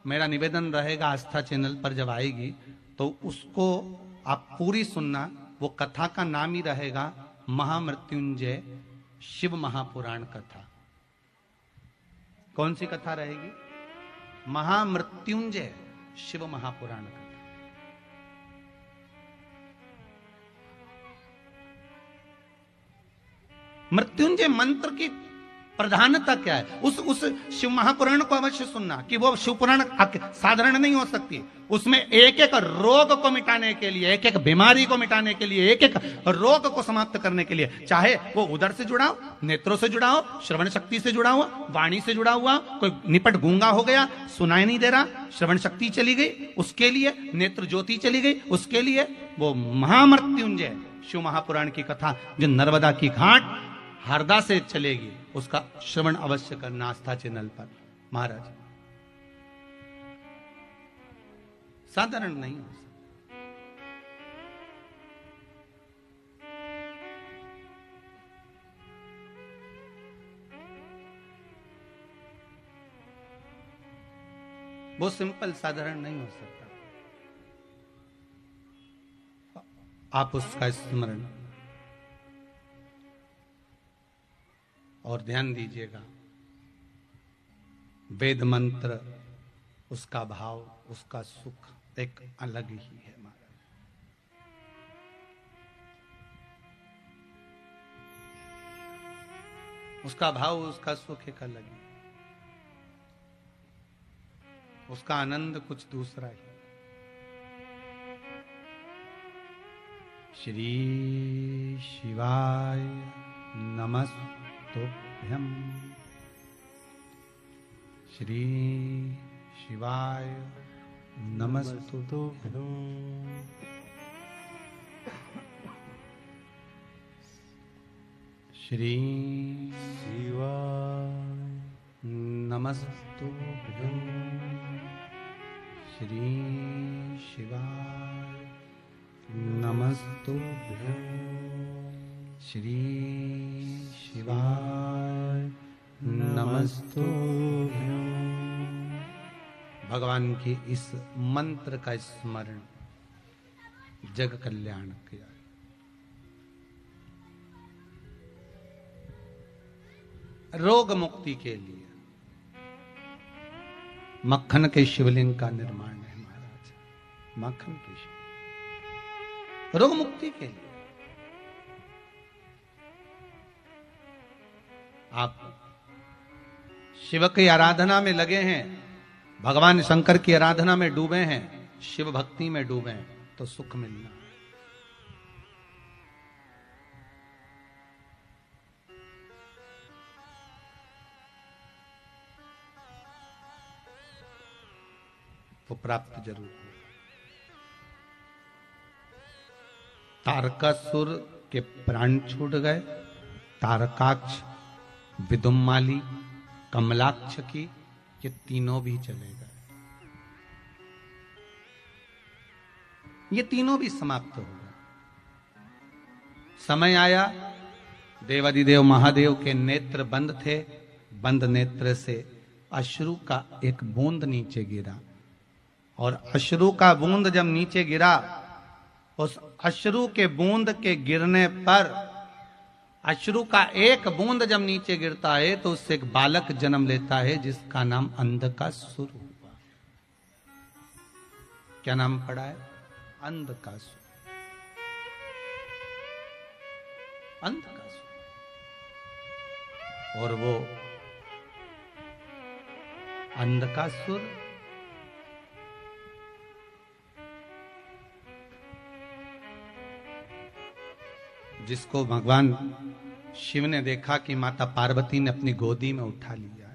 मेरा निवेदन रहेगा आस्था चैनल पर जब आएगी तो उसको आप पूरी सुनना। वो कथा का नाम ही रहेगा महामृत्युंजय शिव महापुराण कथा। कौन सी कथा रहेगी? महामृत्युंजय शिव महापुराण कथा। मृत्युंजय मंत्र की प्रधानता क्या है? उस शिव महापुराण को अवश्य सुनना कि वो शिव पुराण साधारण नहीं हो सकती। उसमें एक एक रोग को मिटाने के लिए, एक एक बीमारी को मिटाने के लिए, एक एक रोग को समाप्त करने के लिए, चाहे वो उदर से जुड़ा हो, नेत्रों से जुड़ा हो, श्रवण शक्ति से जुड़ा हुआ, वाणी से जुड़ा हुआ, कोई निपट गूंगा हो गया, सुनाई नहीं दे रहा, श्रवण शक्ति चली गई, उसके लिए नेत्र ज्योति चली गई, उसके लिए वो महामृत्युंजय शिव महापुराण की कथा जो नर्मदा की घाट हरदा से चलेगी, उसका श्रवण अवश्य करना आस्था चैनल पर। महाराज साधारण नहीं हो सकता। वो सिंपल साधारण नहीं हो सकता। आप उसका स्मरण और ध्यान दीजिएगा। वेद मंत्र, उसका भाव, उसका सुख एक अलग ही है महाराज। उसका भाव, उसका सुख एक अलग ही, उसका आनंद कुछ दूसरा ही। श्री शिवाय नमस्तुभ्यं। श्री शिवाय नमस्तुभ्यं। श्री शिवाय नमस्तुभ्यं। श्री शिवाय नमस्तुभ्यं। श्री शिवाय नमस्तुभ्यं। भगवान के इस मंत्र का स्मरण जग कल्याण किया। रोग मुक्ति के लिए मक्खन के शिवलिंग का निर्माण है महाराज। मक्खन के शिव रोग मुक्ति के लिए। आप शिव की आराधना में लगे हैं, भगवान शंकर की आराधना में डूबे हैं, शिव भक्ति में डूबे हैं, तो सुख मिलना। वो प्राप्त जरूर हो। तारकासुर के प्राण छूट गए। तारकाक्ष, विदुम्माली, कमलाक्ष की, ये तीनों भी चले गए। ये तीनों भी समाप्त हो गए। समय आया, देवादिदेव महादेव के नेत्र बंद थे। बंद नेत्र से अश्रु का एक बूंद नीचे गिरा, और अश्रु का बूंद जब नीचे गिरा, उस अश्रु के बूंद के गिरने पर, अश्रु का एक बूंद जब नीचे गिरता है तो उससे एक बालक जन्म लेता है जिसका नाम अंधकासुर हुआ। क्या नाम पड़ा है? अंधकासुर। अंधकासुर। और वो अंधकासुर जिसको भगवान शिव ने देखा कि माता पार्वती ने अपनी गोदी में उठा लिया,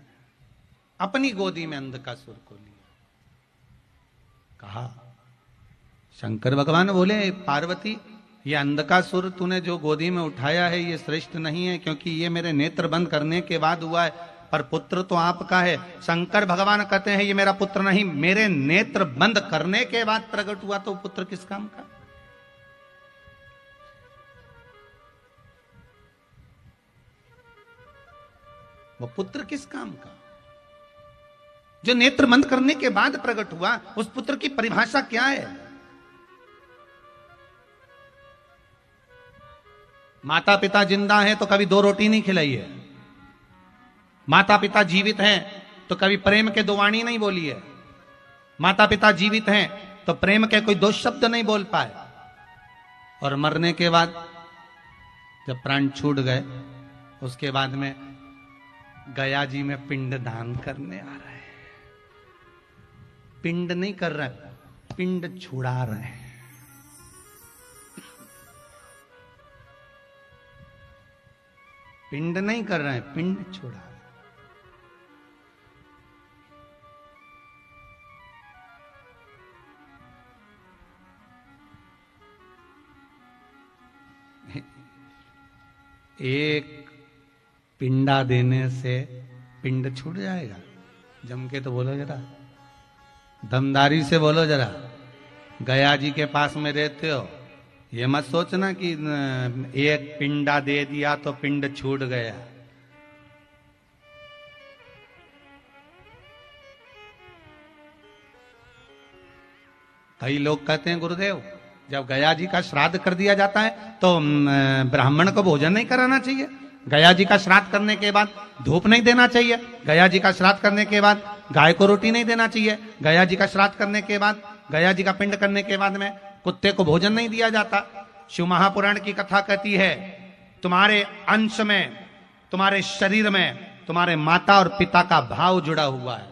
अपनी गोदी में अंधकासुर को लिया। कहा, शंकर भगवान बोले, पार्वती ये अंधकासुर तूने जो गोदी में उठाया है ये श्रेष्ठ नहीं है, क्योंकि ये मेरे नेत्र बंद करने के बाद हुआ है, पर पुत्र तो आपका है। शंकर भगवान कहते हैं ये मेरा पुत्र नहीं, मेरे नेत्र बंद करने के बाद प्रकट हुआ, तो पुत्र किस काम का? वो पुत्र किस काम का? जो नेत्र बंद करने के बाद प्रकट हुआ, उस पुत्र की परिभाषा क्या है? माता पिता जिंदा हैं तो कभी 2 रोटी नहीं खिलाई है। माता पिता जीवित हैं तो कभी प्रेम के 2 वाणी नहीं बोली है। माता पिता जीवित हैं तो प्रेम के कोई 2 शब्द नहीं बोल पाए। और मरने के बाद जब प्राण छूट गए, उसके बाद में गया जी में पिंड दान करने आ रहे हैं। पिंड नहीं कर रहे, पिंड छुड़ा रहे हैं। पिंड नहीं कर रहे हैं, पिंड छुड़ा रहे हैं। एक पिंडा देने से पिंड छूट जाएगा? जम के तो बोलो जरा, दमदारी से बोलो जरा। गया जी के पास में रहते हो, ये मत सोचना कि एक पिंडा दे दिया तो पिंड छूट गया। कई लोग कहते हैं गुरुदेव, जब गया जी का श्राद्ध कर दिया जाता है तो ब्राह्मण को भोजन नहीं कराना चाहिए। गया जी का श्राद्ध करने के बाद धूप नहीं देना चाहिए। गया जी का श्राद्ध करने के बाद गाय को रोटी नहीं देना चाहिए। गया जी का श्राद्ध करने के बाद, गया जी का पिंड करने के बाद में कुत्ते को भोजन नहीं दिया जाता। शिव महापुराण की कथा कहती है, तुम्हारे अंश में, तुम्हारे शरीर में तुम्हारे माता और पिता का भाव जुड़ा हुआ है।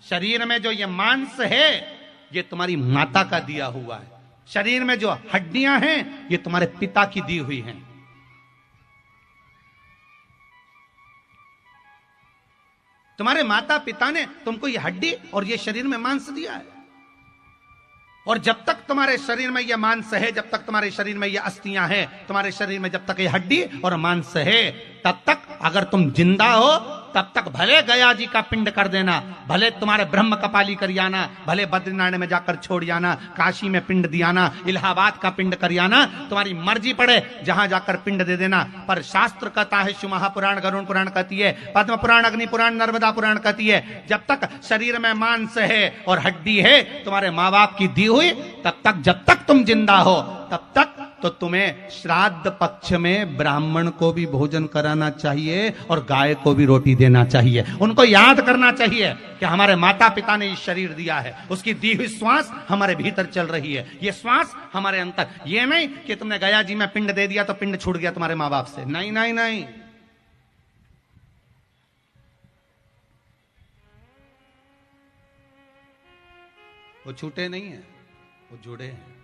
शरीर में जो ये मांस है, ये तुम्हारी माता का दिया हुआ है। शरीर में जो हड्डियां हैं, ये तुम्हारे पिता की दी हुई हैं। तुम्हारे माता पिता ने तुमको ये हड्डी और ये शरीर में मांस दिया है। और जब तक तुम्हारे शरीर में ये मांस है, जब तक तुम्हारे शरीर में ये अस्थियां हैं, तुम्हारे शरीर में जब तक ये हड्डी और मांस है, तब तक अगर तुम जिंदा हो, तब तक भले गया जी का पिंड कर देना, भले तुम्हारे ब्रह्म कपाली कर आना, भले बद्रीनारायण में जाकर छोड़ आना, काशी में पिंड दियाना, इलाहाबाद का पिंड कर आना, तुम्हारी मर्जी पड़े, जहां जाकर पिंड दे देना। पर शास्त्र कहता है, शिव महापुराण, गरुण पुराण कहती है, पद्म पुराण, अग्नि पुराण, नर्मदा पुराण कहती है, जब तक शरीर में मांस है और हड्डी है, तुम्हारे माँ बाप की दी हुई, तब तक, जब तक तुम जिंदा हो, तब तक तो तुम्हें श्राद्ध पक्ष में ब्राह्मण को भी भोजन कराना चाहिए और गाय को भी रोटी देना चाहिए। उनको याद करना चाहिए कि हमारे माता पिता ने ये शरीर दिया है, उसकी दी हुई श्वास हमारे भीतर चल रही है, ये श्वास हमारे अंतर। ये नहीं कि तुमने गया जी में पिंड दे दिया तो पिंड छूट गया तुम्हारे माँ बाप से। नहीं नहीं नहीं, वो छूटे नहीं है, वो जुड़े हैं।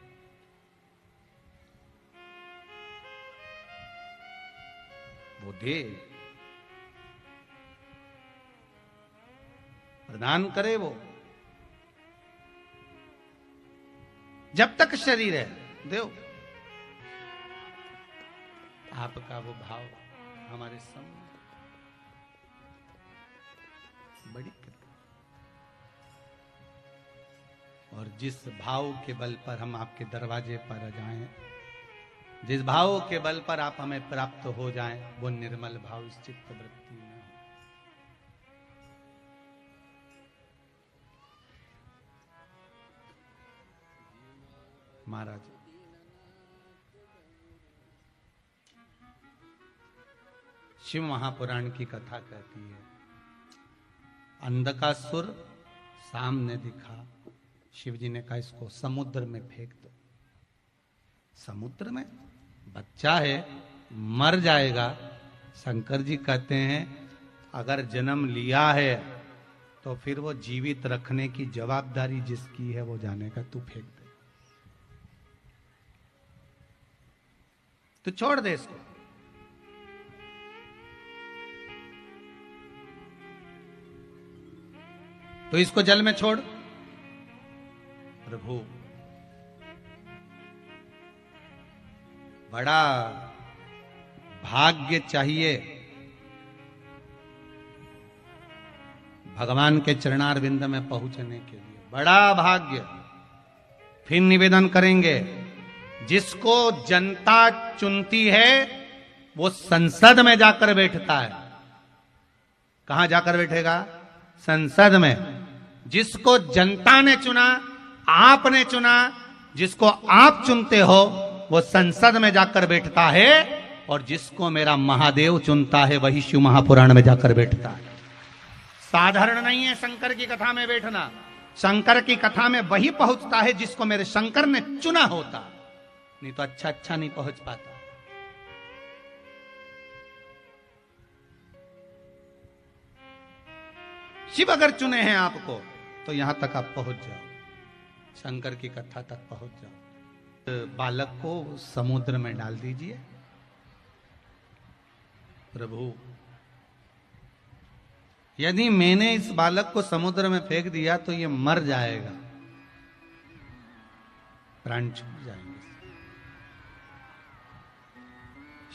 वो दे, प्रदान करे वो। जब तक शरीर है, देव आपका वो भाव हमारे सामने बड़ी कृपा। और जिस भाव के बल पर हम आपके दरवाजे पर आ जाएं, जिस भाव के बल पर आप हमें प्राप्त हो जाएं, वो निर्मल भाव इस चित्त वृत्ति में हो। महाराज, शिव महापुराण की कथा कहती है, अंधकासुर सामने दिखा, शिव जी ने कहा इसको समुद्र में फेंक दो। समुद्र में बच्चा है, मर जाएगा। शंकर जी कहते हैं अगर जन्म लिया है तो फिर वो जीवित रखने की जवाबदारी जिसकी है वो जाने का, तू फेंक दे, तू छोड़ दे इसको। तो इसको जल में छोड़। प्रभु बड़ा भाग्य चाहिए भगवान के चरणारविंद में पहुंचने के लिए, बड़ा भाग्य। फिर निवेदन करेंगे, जिसको जनता चुनती है वो संसद में जाकर बैठता है। कहां जाकर बैठेगा? संसद में। जिसको जनता ने चुना, आपने चुना, जिसको आप चुनते हो, वो संसद में जाकर बैठता है, और जिसको मेरा महादेव चुनता है वही शिव महापुराण में जाकर बैठता है। साधारण नहीं है शंकर की कथा में बैठना। शंकर की कथा में वही पहुंचता है जिसको मेरे शंकर ने चुना होता, नहीं तो अच्छा नहीं पहुंच पाता। शिव अगर चुने हैं आपको तो यहां तक आप पहुंच जाओ, शंकर की कथा तक पहुंच जाओ। तो बालक को समुद्र में डाल दीजिए। प्रभु, यदि मैंने इस बालक को समुद्र में फेंक दिया तो ये मर जाएगा, प्राण छूट जाएंगे।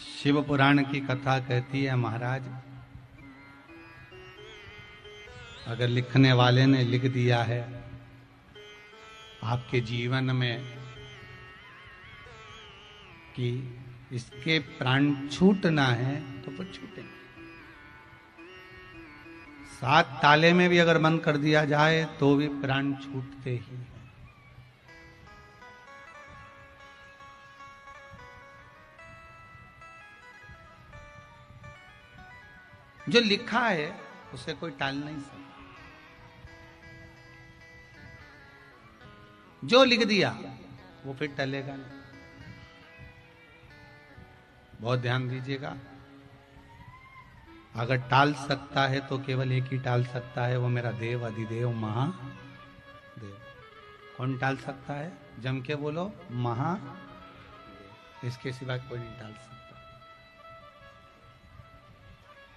शिव पुराण की कथा कहती है, महाराज अगर लिखने वाले ने लिख दिया है आपके जीवन में कि इसके प्राण छूटना है तो फिर छूटेंगे। 7 ताले में भी अगर बंद कर दिया जाए तो भी प्राण छूटते ही हैं। जो लिखा है उसे कोई टाल नहीं सकता। जो लिख दिया वो फिर टलेगा नहीं। बहुत ध्यान दीजिएगा, अगर टाल सकता है तो केवल एक ही टाल सकता है, वो मेरा देव अधिदेव महादेव। कौन टाल सकता है? जम के बोलो, महादेव। इसके सिवा कोई नहीं टाल सकता।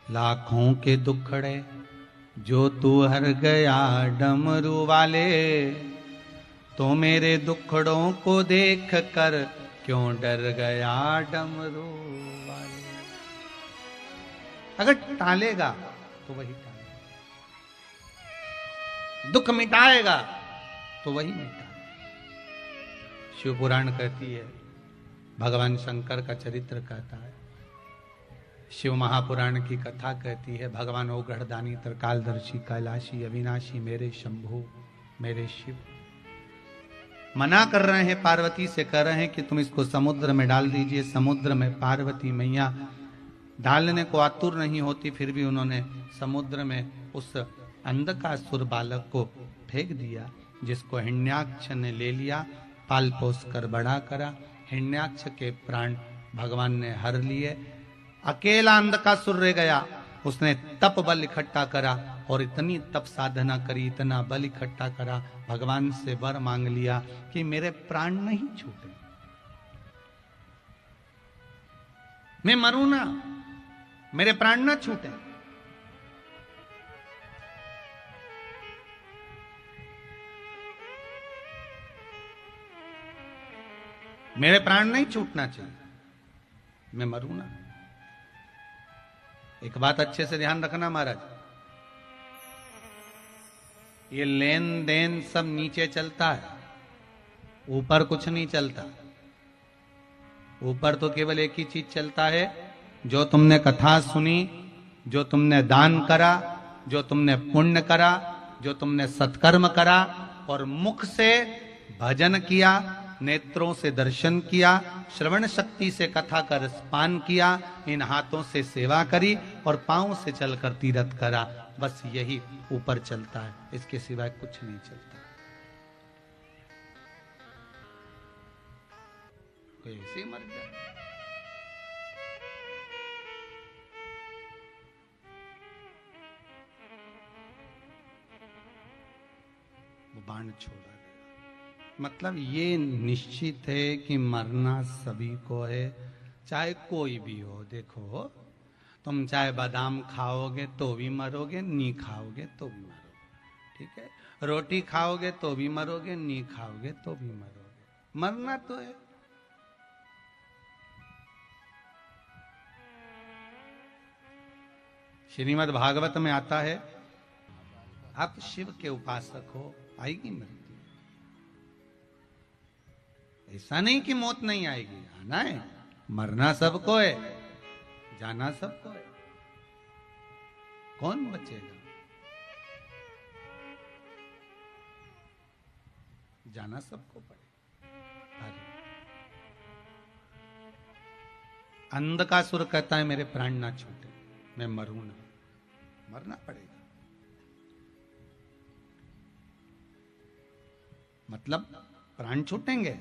लाखों के दुखड़े जो तू हर गया डमरू वाले, तो मेरे दुखड़ों को देख कर क्यों डर गया डमरू वाले। अगर टालेगा तो वही टालेगा, दुख मिटाएगा तो वही मिटाएगा। शिव पुराण कहती है, भगवान शंकर का चरित्र कहता है, शिव महापुराण की कथा कहती है, भगवान ओगढ़दानी त्रिकालदर्शी कैलाशी अविनाशी मेरे शंभु मेरे शिव मना कर रहे हैं, पार्वती से कह रहे हैं कि तुम इसको समुद्र में डाल दीजिए। समुद्र में पार्वती मैया डालने को आतुर नहीं होती, फिर भी उन्होंने समुद्र में उस अंधकासुर बालक को फेंक दिया, जिसको हिरण्याक्ष ने ले लिया, पाल पोस कर बड़ा करा। हिरण्याक्ष के प्राण भगवान ने हर लिए। अकेला अंधकासुर रह गया, उसने तप बल इकट्ठा करा और इतनी तप साधना करी, इतना बल इकट्ठा करा, भगवान से वर मांग लिया कि मेरे प्राण नहीं छूटे, मैं मरूं ना, मेरे प्राण ना छूटे। मेरे प्राण नहीं छूटना चाहिए, मैं मरूं ना। एक बात अच्छे से ध्यान रखना महाराज, ये लेन देन सब नीचे चलता है, ऊपर कुछ नहीं चलता। ऊपर तो केवल एक ही चीज चलता है, जो तुमने कथा सुनी, जो तुमने दान करा, जो तुमने पुण्य करा, जो तुमने सत्कर्म करा, और मुख से भजन किया, नेत्रों से दर्शन किया, श्रवण शक्ति से कथा का रसपान किया, इन हाथों से सेवा करी और पांव से चलकर तीर्थ करा, बस यही ऊपर चलता है, इसके सिवाय कुछ नहीं चलता। कोई ऐसे ही मर जाए, वो बाण छोड़ा। मतलब ये निश्चित है कि मरना सभी को है, चाहे कोई भी हो। देखो, तुम चाहे बादाम खाओगे तो भी मरोगे, नहीं खाओगे तो भी मरोगे, ठीक है। रोटी खाओगे तो भी मरोगे, नहीं खाओगे तो भी मरोगे, मरना तो है। श्रीमद् भागवत में आता है, आप शिव के उपासक हो, आएगी मृत्यु। ऐसा नहीं कि मौत नहीं आएगी, आना है, मरना सबको है, जाना सबको है, कौन बचेगा? जाना सबको पड़ेगा। अंधकासुर कहता है मेरे प्राण ना छूटे, मैं मरूं ना, मरना पड़ेगा। मतलब प्राण छूटेंगे।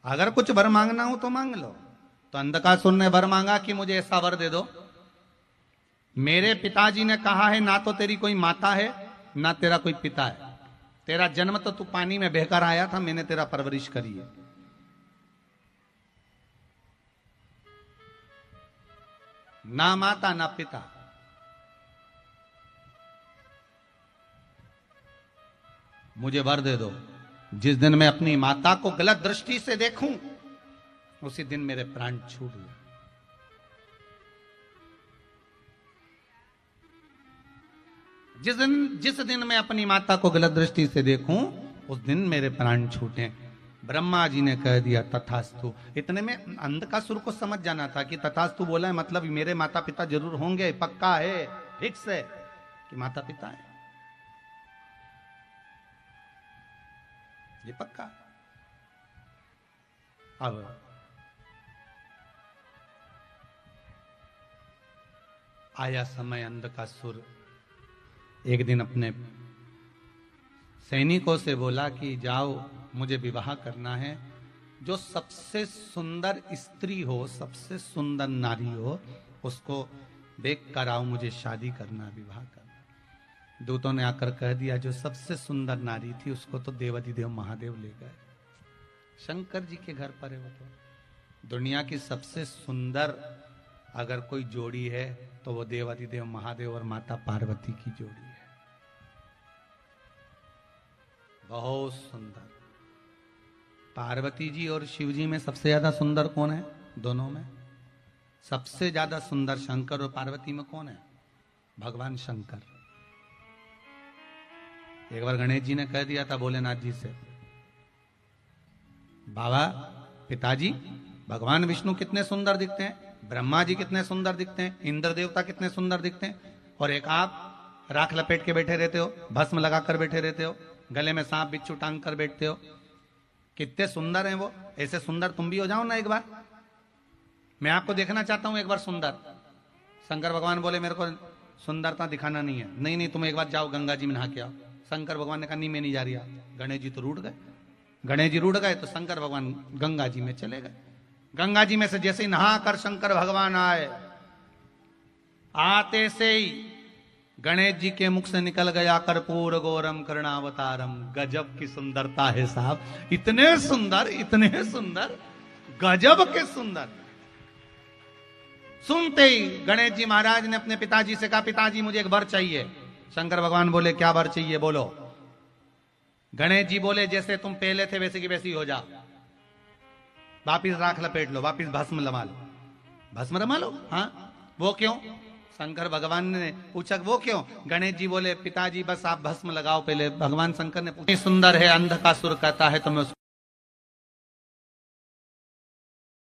अगर कुछ वर मांगना हो तो मांग लो। तो अंधकासुर ने वर मांगा कि मुझे ऐसा वर दे दो, मेरे पिताजी ने कहा है ना तो तेरी कोई माता है ना तेरा कोई पिता है, तेरा जन्म तो तू पानी में बहकर आया था, मैंने तेरा परवरिश करी है। ना माता ना पिता। मुझे वर दे दो, जिस दिन मैं अपनी माता को गलत दृष्टि से देखूं उसी दिन मेरे प्राण छूट गए। जिस दिन मैं अपनी माता को गलत दृष्टि से देखूं उस दिन मेरे प्राण छूटे। ब्रह्मा जी ने कह दिया तथास्तु। इतने में अंधकासुर को समझ जाना था कि तथास्तु बोला है मतलब मेरे माता पिता जरूर होंगे, पक्का है, फिक्स है कि माता पिता है, ये पक्का। अब आया समय, अंधकासुर एक दिन अपने सैनिकों से बोला कि जाओ मुझे विवाह करना है, जो सबसे सुंदर स्त्री हो, सबसे सुंदर नारी हो, उसको देख कर आओ, मुझे शादी करना, विवाह करना। दूतों ने आकर कह दिया जो सबसे सुंदर नारी थी उसको तो देवाधिदेव महादेव ले गए, शंकर जी के घर पर है वो। तो दुनिया की सबसे सुंदर अगर कोई जोड़ी है तो वो देवाधिदेव महादेव और माता पार्वती की जोड़ी है, बहुत सुंदर। पार्वती जी और शिव जी में सबसे ज्यादा सुंदर कौन है? दोनों में सबसे ज्यादा सुंदर शंकर और पार्वती में कौन है? भगवान शंकर। एक बार गणेश जी ने कह दिया था भोलेनाथ जी से, बाबा पिताजी भगवान विष्णु कितने सुंदर दिखते हैं, ब्रह्मा जी कितने सुंदर दिखते हैं, इंद्र देवता कितने सुंदर दिखते हैं, और एक आप राख लपेट के बैठे रहते हो, भस्म लगा कर बैठे रहते हो, गले में सांप बिच्छू टांग कर बैठते हो, कितने सुंदर हैं वो। ऐसे सुंदर तुम भी हो जाओ ना एक बार, मैं आपको देखना चाहता हूं एक बार सुंदर। शंकर भगवान बोले मेरे को सुंदरता दिखाना नहीं है। नहीं नहीं तुम एक बार जाओ गंगा जी में नहा के आओ। शंकर भगवान ने कहा नहीं मैं नहीं जा रही। गणेश जी तो रूठ गए। गणेश जी रूठ गए तो शंकर भगवान गंगा जी में चले गए। गंगा जी में से जैसे ही नहा कर शंकर भगवान आए, आते से ही गणेश जी के मुख से निकल गया कर्पूर गौरम करुणावतारम। गजब की सुंदरता है साहब, इतने सुंदर, गजब के सुंदर। सुनते ही गणेश जी महाराज ने अपने पिताजी से कहा पिताजी मुझे एक वर चाहिए। शंकर भगवान बोले क्या वर चाहिए बोलो। गणेश जी बोले जैसे तुम पहले थे वैसे की वैसी हो जा, वापिस राख लपेट लो, वापिस भस्म लमा लो। भस्म रमा लो? हाँ। वो क्यों? शंकर भगवान ने पूछा वो क्यों? गणेश जी बोले पिताजी बस आप भस्म लगाओ पहले। भगवान शंकर ने पूछा सुंदर है, अंधकासुर कहता है तो मैं